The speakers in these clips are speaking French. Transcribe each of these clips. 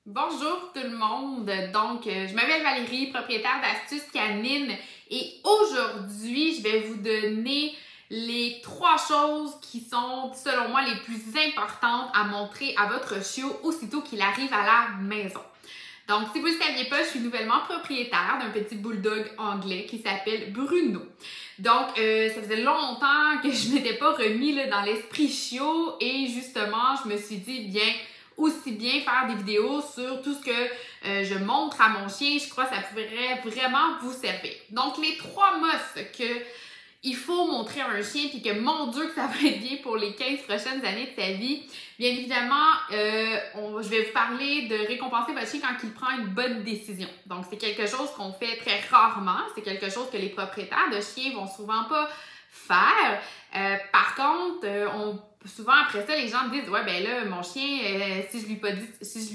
Bonjour tout le monde, donc je m'appelle Valérie, propriétaire d'Astuces Canines et aujourd'hui je vais vous donner les 3 choses qui sont selon moi les plus importantes à montrer à votre chiot aussitôt qu'il arrive à la maison. Donc si vous ne le saviez pas, je suis nouvellement propriétaire d'un petit bulldog anglais qui s'appelle Bruno. Donc ça faisait longtemps que je m'étais pas remis là, dans l'esprit chiot et justement je me suis dit aussi bien faire des vidéos sur tout ce que je montre à mon chien. Je crois que ça pourrait vraiment vous servir. Donc, les 3 must que il faut montrer à un chien puis que, mon Dieu, que ça va être bien pour les 15 prochaines années de sa vie. Bien évidemment, je vais vous parler de récompenser votre chien quand il prend une bonne décision. Donc, c'est quelque chose qu'on fait très rarement. C'est quelque chose que les propriétaires de chiens vont souvent pas faire. Par contre, souvent après ça, les gens me disent « Ouais, ben là, mon chien, si je lui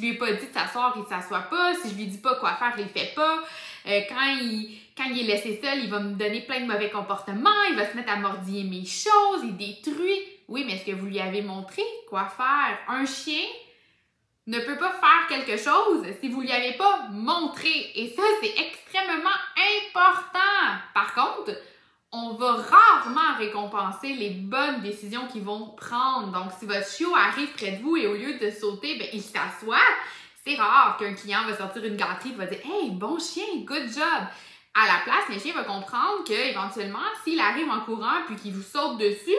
ai pas dit de s'asseoir, il s'assoit pas. Si je lui dis pas quoi faire, il le fait pas. Quand il est laissé seul, il va me donner plein de mauvais comportements. Il va se mettre à mordiller mes choses, il détruit. » Oui, mais est-ce que vous lui avez montré quoi faire? Un chien ne peut pas faire quelque chose si vous lui avez pas montré. Et ça, c'est extrêmement important. Par contre, on va rarement récompenser les bonnes décisions qu'ils vont prendre. Donc, si votre chiot arrive près de vous et au lieu de sauter, ben, il s'assoit, c'est rare qu'un client va sortir une gâterie et va dire « Hey, bon chien, good job! » À la place, le chien va comprendre qu'éventuellement, s'il arrive en courant puis qu'il vous saute dessus,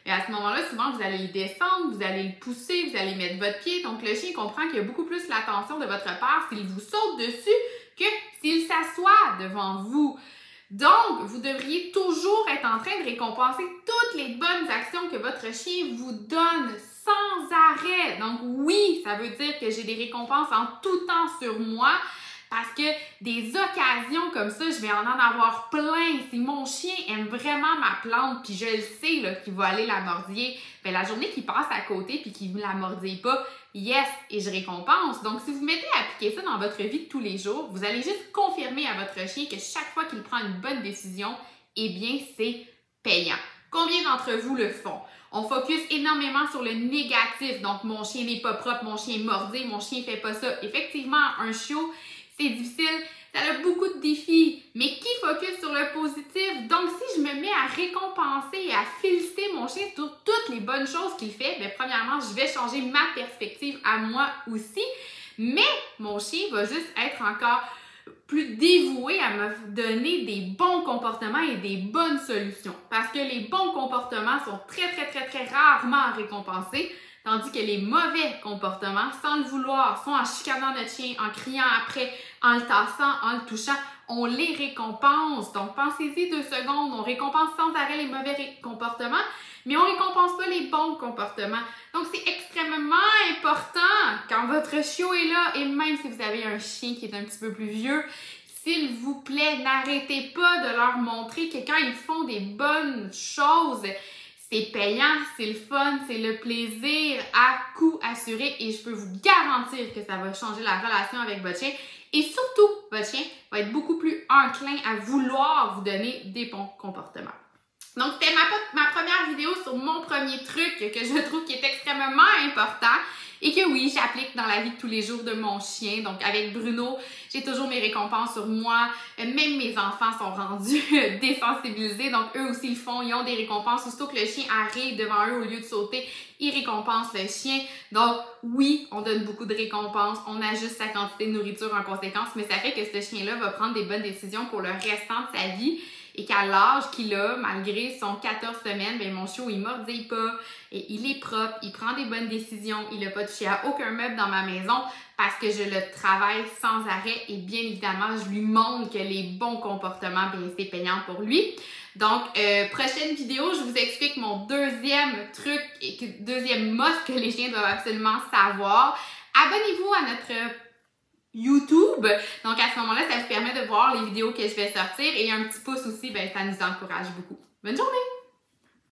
bien à ce moment-là, souvent, vous allez le descendre, vous allez le pousser, vous allez mettre votre pied. Donc, le chien comprend qu'il y a beaucoup plus l'attention de votre part s'il vous saute dessus que s'il s'assoit devant vous. Donc, vous devriez toujours être en train de récompenser toutes les bonnes actions que votre chien vous donne sans arrêt. Donc oui, ça veut dire que j'ai des récompenses en tout temps sur moi parce que des occasions comme ça, je vais en avoir plein. Si mon chien aime vraiment ma plante puis je le sais là, qu'il va aller la mordiller, bien, la journée qu'il passe à côté puis qu'il ne la mordille pas, yes, et je récompense. Donc, si vous mettez à appliquer ça dans votre vie de tous les jours, vous allez juste confirmer à votre chien que chaque fois qu'il prend une bonne décision, eh bien, c'est payant. Combien d'entre vous le font? On focus énormément sur le négatif. Donc, mon chien n'est pas propre, mon chien est mordé, mon chien fait pas ça. Effectivement, un chiot, c'est difficile. Ça a beaucoup de défis, mais qui focus sur le positif? Donc, si je me mets à récompenser et à féliciter mon chien sur toutes les bonnes choses qu'il fait, bien, premièrement, je vais changer ma perspective à moi aussi, mais mon chien va juste être encore plus dévoué à me donner des bons comportements et des bonnes solutions. Parce que les bons comportements sont très rarement récompensés, tandis que les mauvais comportements, sans le vouloir, sont en chicanant notre chien, en criant après, en le tassant, en le touchant, on les récompense. Donc, pensez-y 2 secondes. On récompense sans arrêt les mauvais comportements, mais on ne récompense pas les bons comportements. Donc, c'est extrêmement important quand votre chiot est là, et même si vous avez un chien qui est un petit peu plus vieux, s'il vous plaît, n'arrêtez pas de leur montrer que quand ils font des bonnes choses, c'est payant, c'est le fun, c'est le plaisir à coup assuré et je peux vous garantir que ça va changer la relation avec votre chien et surtout, votre chien va être beaucoup plus enclin à vouloir vous donner des bons comportements. Donc, c'était ma première vidéo sur mon premier truc que je trouve qui est extrêmement important et que oui, j'applique dans la vie de tous les jours de mon chien. Donc, avec Bruno, j'ai toujours mes récompenses sur moi. Même mes enfants sont rendus désensibilisés. Donc, eux aussi le font. Ils ont des récompenses. Aussitôt que le chien arrive devant eux, au lieu de sauter, ils récompensent le chien. Donc, oui, on donne beaucoup de récompenses. On ajuste sa quantité de nourriture en conséquence. Mais ça fait que ce chien-là va prendre des bonnes décisions pour le restant de sa vie. Et qu'à l'âge qu'il a, malgré son 14 semaines, bien, mon chiot, il ne mordille pas, et il est propre, il prend des bonnes décisions, il n'a pas touché à aucun meuble dans ma maison parce que je le travaille sans arrêt et bien évidemment, je lui montre que les bons comportements, bien, c'est payant pour lui. Donc, prochaine vidéo, je vous explique mon deuxième truc et deuxième must que les chiens doivent absolument savoir. Abonnez-vous à notre YouTube. Donc, à ce moment-là, ça vous permet de voir les vidéos que je vais sortir et un petit pouce aussi, ben, ça nous encourage beaucoup. Bonne journée!